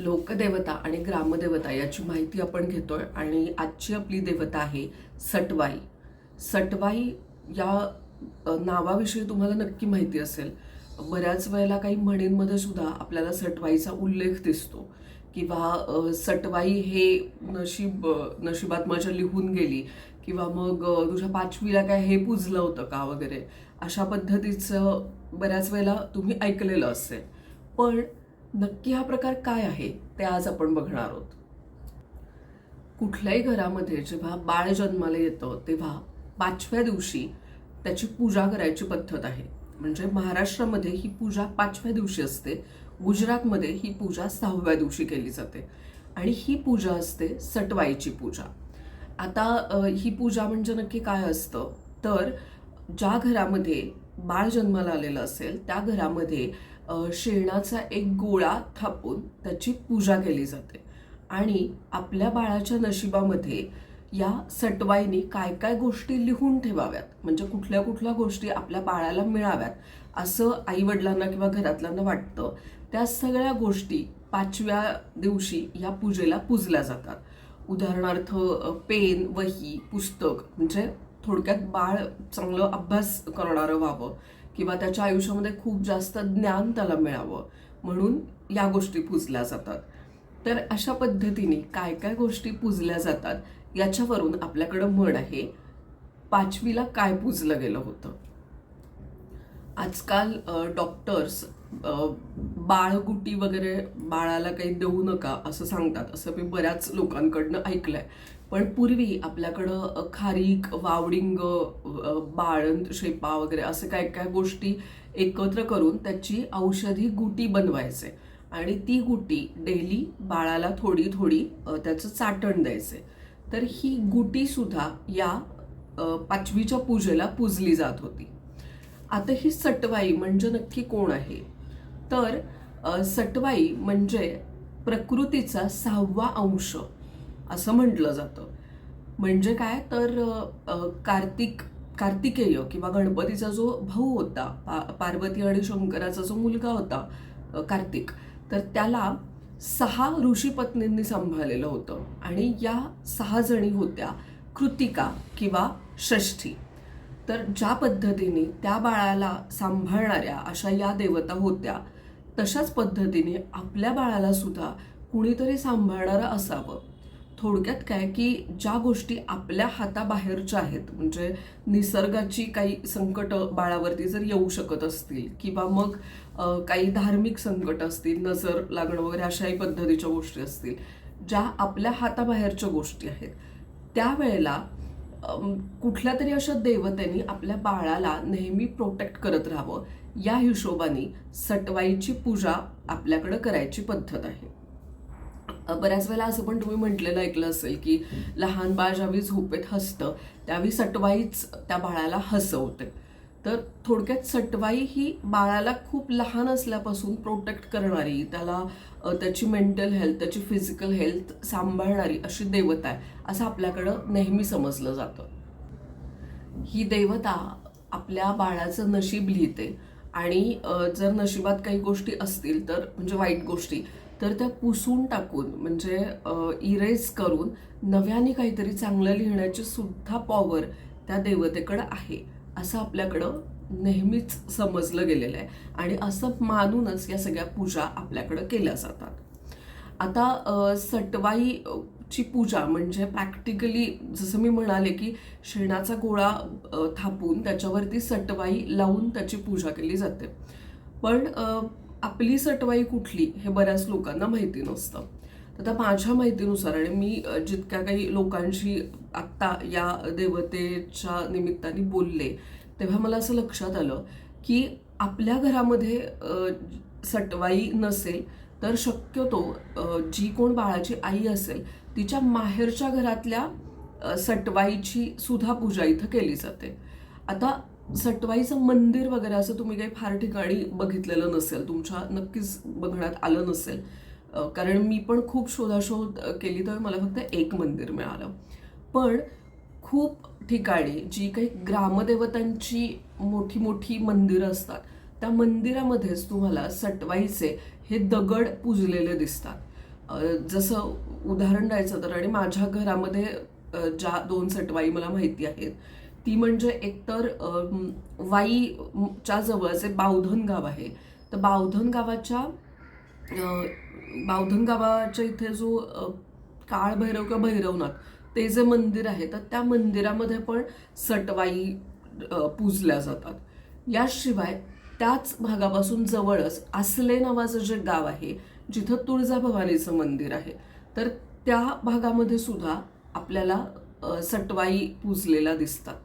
लोकदेवता आणि ग्रामदेवता याची माहिती आपण घेतोय आणि आजची आपली देवता आहे सटवाई. सटवाई या नावाविषयी तुम्हाला नक्की माहिती असेल. बऱ्याच वेळेला काही म्हणींमध्ये सुद्धा आपल्याला सटवाईचा उल्लेख दिसतो किंवा सटवाई हे नशिबात माझ्या लिहून गेली किंवा मग तुझ्या पाचवीला काय हे पुजलं होतं का वगैरे अशा पद्धतीचं बऱ्याच वेळेला तुम्ही ऐकलेलं असेल. पण नक्की हा प्रकार काय आहे ते आज आपण बघणार आहोत. कुठल्याही घरामध्ये जेव्हा बाळ जन्माला येतं तेव्हा 5व्या दिवशी त्याची पूजा करायची पद्धत आहे. म्हणजे महाराष्ट्रामध्ये ही पूजा 5व्या दिवशी असते, गुजरातमध्ये ही पूजा 6व्या दिवशी केली जाते आणि ही पूजा असते सटवाईची पूजा. आता ही पूजा म्हणजे नक्की काय असतं तर ज्या घरामध्ये बाळ जन्माला आलेलं असेल त्या घरामध्ये शेणाचा एक गोळा थापून त्याची पूजा केली जाते आणि आपल्या बाळाच्या नशिबामध्ये या सटवाईनी काय काय गोष्टी लिहून ठेवाव्यात, म्हणजे कुठल्या कुठल्या गोष्टी आपल्या बाळाला मिळाव्यात असं आईवडिलांना किंवा घरातल्यांना वाटतं. त्या सगळ्या गोष्टी 5व्या दिवशी या पूजेला पूजल्या जातात. उदाहरणार्थ पेन, वही, पुस्तक, म्हणजे थोडक्यात बाळ चांगलं अभ्यास करणारं व्हावं किंवा त्याच्या आयुष्यामध्ये खूप जास्त ज्ञान त्याला मिळावं म्हणून या गोष्टी पूजल्या जातात. तर अशा पद्धतीने काय काय गोष्टी पूजल्या जातात याच्यावरून आपल्याकडं म्हण आहे, पाचवीला काय पूजलं गेलं होतं. आजकाल डॉक्टर्स बाळगुटी वगैरे बाळाला काही देऊ नका असं सांगतात, असं मी बऱ्याच लोकांकडनं ऐकलंय. पण पूर्वी आपल्याकडं खारीक, वावडिंग, बाळंत शेपा वगैरे असे काय काय गोष्टी एकत्र करून त्याची औषधी गुटी बनवायचे आणि ती गुटी डेली बाळाला थोडी थोडी त्याचं चाटण द्यायचे. तर ही गुटी सुद्धा या 5वीच्या पूजेला पूजली जात होती. आता ही सटवाई म्हणजे नक्की कोण आहे तर सटवाई म्हणजे प्रकृतीचा 6वा अंश असं म्हटलं जातं. म्हणजे काय तर कार्तिकेय किंवा गणपतीचा जो भाऊ होता, पार्वती आणि शंकराचा जो मुलगा होता कार्तिक, तर त्याला 6 ऋषीपत्नींनी सांभाळलेलं होतं आणि या 6 जणी होत्या कृतिका किंवा षष्ठी. तर ज्या पद्धतीने त्या बाळाला सांभाळणाऱ्या अशा या देवता होत्या, तशाच पद्धतीने आपल्या बाळाला सुद्धा कुणीतरी सांभाळणारं असावं. थोडक्यात काय की ज्या गोष्टी आपल्या हाताबाहेरच्या आहेत, म्हणजे निसर्गाची काही संकट बाळावरती जर येऊ शकत असतील किंवा मग काही धार्मिक संकट असतील, नजर लागणं वगैरे अशाही पद्धतीच्या गोष्टी असतील, ज्या आपल्या हाताबाहेरच्या गोष्टी आहेत, त्यावेळेला कुठल्या तरी अशा देवतेने आपल्या बाळाला नेहमी प्रोटेक्ट करत राहावं या हिशोबाने सटवाईची पूजा आपल्याकडं करायची पद्धत आहे. बऱ्याच वेळेला असं पण तुम्ही म्हटलेलं ऐकलं असेल की लहान बाळ ज्यावेळी झोपेत हसतं त्यावेळी सटवाईच त्या बाळाला हसवते. तर थोडक्यात सटवाई ही बाळाला खूप लहान असल्यापासून प्रोटेक्ट करणारी, त्याला त्याची मेंटल हेल्थ, त्याची फिजिकल हेल्थ सांभाळणारी अशी देवता आहे असं आपल्याकडं नेहमी समजलं जातं. ही देवता आपल्या बाळाचं नशीब लिहिते आणि जर नशिबात काही गोष्टी असतील तर म्हणजे वाईट गोष्टी, तर त्या पुसून टाकून म्हणजे इरेज करून नव्याने काहीतरी चांगलं लिहिण्याची सुद्धा पॉवर त्या देवतेकडं आहे असं आपल्याकडं नेहमीच समजलं गेलेलं आहे आणि असं मानूनच या सगळ्या पूजा आपल्याकडं केल्या जातात. आता सटवाईची पूजा म्हणजे प्रॅक्टिकली जसं मी म्हणाले की शेणाचा गोळा थापून त्याच्यावरती सटवाई लावून त्याची पूजा केली जाते. पण आपली सटवाई कुठली हे बऱ्याच लोकांना माहिती नसतं. तर माझ्या माहितीनुसार आणि मी जितक्या काही लोकांशी आत्ता या देवतेच्या निमित्ताने बोलले तेव्हा मला असं लक्षात आलं की आपल्या घरामध्ये सटवाई नसेल तर शक्यतो जी कोण बाळाची आई असेल तिच्या माहेरच्या घरातल्या सटवाईची सुद्धा पूजा इथं केली जाते. आता सटवाईचं मंदिर वगैरे असं तुम्ही काही फार ठिकाणी बघितलेलं नसेल, तुमच्या नक्कीच बघण्यात आलं नसेल, कारण मी पण खूप शोधाशोध केली तर मला फक्त एक मंदिर मिळालं. पण खूप ठिकाणी जी काही ग्रामदेवतांची मोठी मोठी मंदिरं असतात त्या मंदिरामध्येच तुम्हाला सटवाईचे हे दगड पूजलेले दिसतात. जसं उदाहरण द्यायचं तर, आणि माझ्या घरामध्ये ज्या 2 सटवाई मला माहिती आहेत, ती म्हणजे एकतर वाईच्या जवळचे बावधन गाव आहे. तर बावधन गावाच्या इथे जो काळभैरव किंवा भैरवनाथ ते जे मंदिर आहे, तर त्या मंदिरामध्ये पण सटवाई पूजल्या जातात. याशिवाय त्याच भागापासून जवळच आसले नावाचं जे गाव आहे, जिथं तुळजाभवानीचं मंदिर आहे, तर त्या भागामध्ये सुद्धा आपल्याला सटवाई पूजलेल्या दिसतात.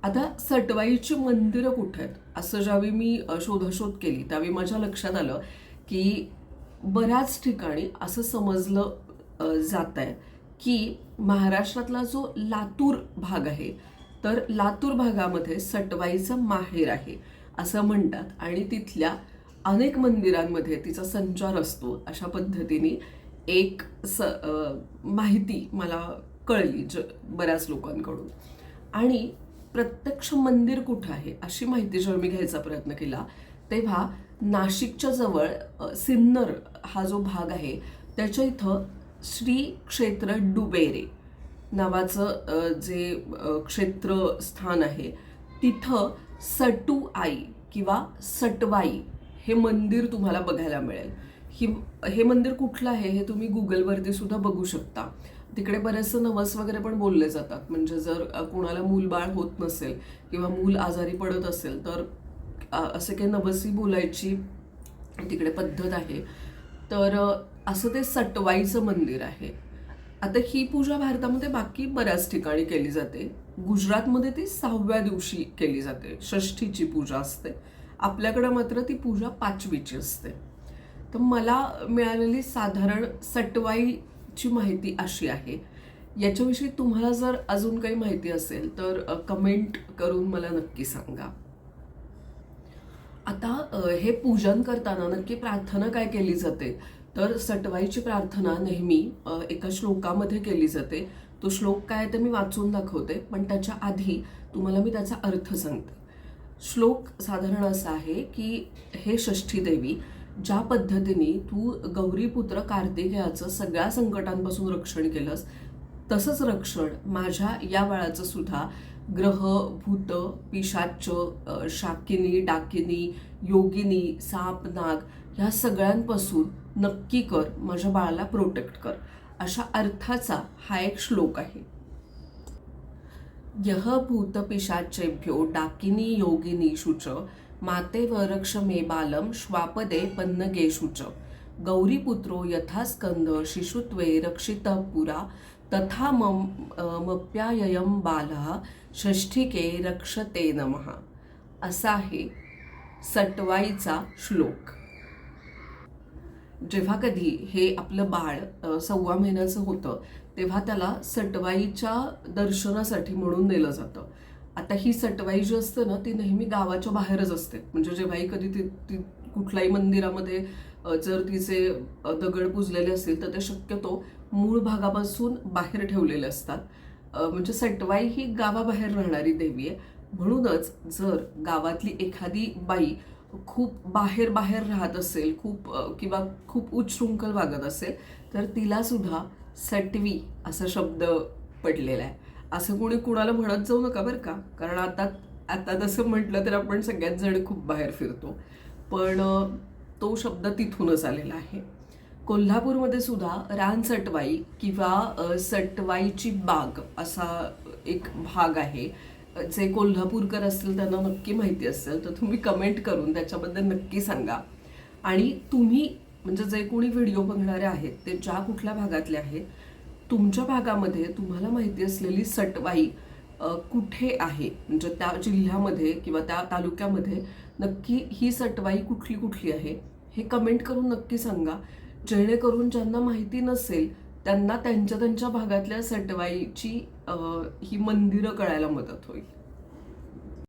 आता सटवाईची मंदिरं कुठे आहेत असं ज्यावेळी मी शोधाशोध केली, त्यावेळी माझ्या लक्षात आलं की बऱ्याच ठिकाणी असं समजलं जात आहे की महाराष्ट्रातला जो लातूर भाग आहे, तर लातूर भागामध्ये सटवाईचं माहेर आहे असं म्हणतात, आणि तिथल्या अनेक मंदिरांमध्ये तिचा संचार असतो. अशा पद्धतीने एक माहिती मला कळली बऱ्याच लोकांकडून. आणि प्रत्यक्ष मंदिर कुठं आहे अशी माहिती जेव्हा मी घ्यायचा प्रयत्न केला, तेव्हा नाशिकच्या जवळ सिन्नर हा जो भाग आहे, त्याच्या इथं श्री क्षेत्र डुबेरे नावाचं जे क्षेत्रस्थान आहे, तिथं सटू आई किंवा सटवाई हे मंदिर तुम्हाला बघायला मिळेल. हे मंदिर कुठलं आहे हे तुम्ही गुगलवरती सुद्धा बघू शकता. तिकडे बरेचसे नवस वगैरे पण बोलले जातात. म्हणजे जर कोणाला मूलबाळ होत नसेल किंवा मूल आजारी पडत असेल, तर असे काही नवसी बोलायची तिकडे पद्धत आहे. तर असं ते सटवाईचं मंदिर आहे. आता ही पूजा भारतामध्ये बाकी बऱ्याच ठिकाणी केली जाते. गुजरातमध्ये ती 6व्या दिवशी केली जाते, षष्ठीची पूजा असते. आपल्याकडं मात्र ती पूजा 5वीची असते. तर मला मिळालेली साधारण सटवाईची माहिती अशी आहे. याच्याविषयी तुम्हाला जर अजून काही माहिती असेल तर कमेंट करून मला नक्की सांगा. आता हे पूजन करताना नक्की प्रार्थना काय केली जाते, तर सटवाईची प्रार्थना नेहमी एका श्लोकामध्ये केली जाते. तो श्लोक काय ते मी वाचून दाखवते, पण त्याच्या आधी तुम्हाला मी त्याचा अर्थ सांगते. श्लोक साधारण असा आहे की हे षष्ठी देवी, ज्या पद्धतीने तू गौरीपुत्र कार्तिकेयाचं सगळ्या संकटांपासून रक्षण केलंस, तसंच रक्षण माझ्या या बाळाचं सुद्धा ग्रह, भूत, पिशाच, शाकिनी, डाकिनी, योगिनी, साप, नाग ह्या सगळ्यांपासून नक्की कर, माझ्या बाळाला प्रोटेक्ट कर, अशा अर्थाचा हा एक श्लोक आहे. यह भूत पिशाचेभ्यो डाकिनी योगिनी शुच मातेव रक्ष मे बालम श्वापदे पन्नगेषु च गौरीपुत्रो यथा स्कंद शिशुत्वे रक्षितः पुरा तथा मप्याययं बालः षष्ठिके रक्षते नमः. असा आहे सटवाईचा श्लोक. जेव्हा कधी हे आपलं बाळ 1.25 महिन्याचं होतं, तेव्हा त्याला सटवाईच्या दर्शनासाठी म्हणून नेलं जातं. आता ही सटवाई जी असते ना, ती नेहमी गावाच्या बाहेरच असते. म्हणजे जेव्हाही कधी ती कुठल्याही मंदिरामध्ये जर तिचे दगड पुजलेले असतील, तर ते शक्यतो मूळ भागापासून बाहेर ठेवलेले असतात. म्हणजे सटवाई ही गावाबाहेर राहणारी देवी आहे. म्हणूनच जर गावातली एखादी बाई खूप बाहेर राहत असेल, किंवा खूप उच्चशृंखल वागत असेल, तर तिला सुद्धा सटवी असा शब्द पडलेला आहे. असं कोणी कुणाला म्हणत जाऊ नका बरं का, कारण आता तसं म्हटलं तर आपण सगळ्याच जण खूप बाहेर फिरतो, पण तो शब्द तिथूनच आलेला आहे. कोल्हापूरमध्ये सुद्धा रान सटवाई किंवा सटवाईची बाग असा एक भाग आहे. जे कोल्हापूरकर असतील त्यांना नक्की माहिती असेल तर तुम्ही कमेंट करून त्याच्याबद्दल नक्की सांगा. आणि तुम्ही म्हणजे जे कोणी व्हिडिओ बघणारे आहेत ते ज्या कुठल्या भागातले आहेत, तुमच्या भागामध्ये तुम्हाला माहिती असलेली सटवाई कुठे आहे, म्हणजे त्या जिल्ह्यामध्ये किंवा त्या तालुक्यामध्ये नक्की ही सटवाई कुठली आहे हे कमेंट करून नक्की सांगा. जेणेकरून ज्यांना माहिती नसेल त्यांना त्यांच्या भागातल्या सटवाईची ही मंदिरं कळायला मदत होईल.